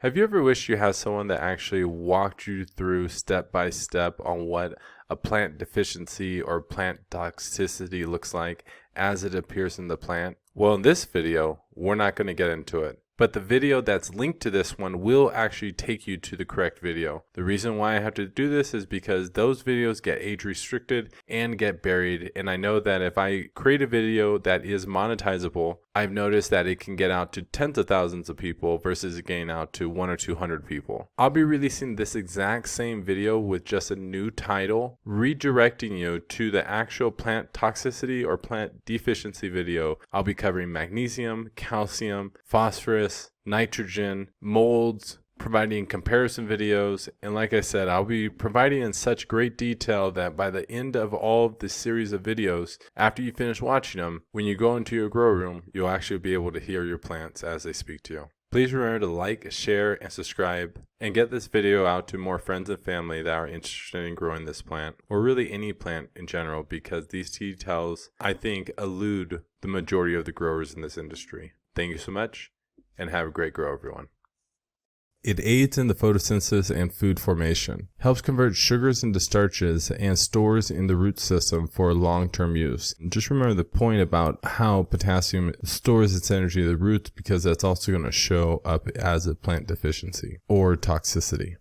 Have you ever wished you had someone that actually walked you through step by step on what a plant deficiency or plant toxicity looks like as it appears in the plant? Well, in this video, we're not going to get into it. But the video that's linked to this one will actually take you to the correct video. The reason why I have to do this is because those videos get age restricted and get buried. And I know that if I create a video that is monetizable, I've noticed that it can get out to tens of thousands of people versus getting out to 100 or 200 people. I'll be releasing this exact same video with just a new title, redirecting you to the actual plant toxicity or plant deficiency video. I'll be covering magnesium, calcium, phosphorus, nitrogen, molds, providing comparison videos, and like I said, I'll be providing in such great detail that by the end of all of this series of videos, after you finish watching them, when you go into your grow room, you'll actually be able to hear your plants as they speak to you. Please remember to like, share, and subscribe, and get this video out to more friends and family that are interested in growing this plant, or really any plant in general, because these details, I think, elude the majority of the growers in this industry. Thank you so much, and have a great grow, everyone. It aids in the photosynthesis and food formation, helps convert sugars into starches, and stores in the root system for long-term use. And just remember the point about how potassium stores its energy in the roots, because that's also going to show up as a plant deficiency or toxicity.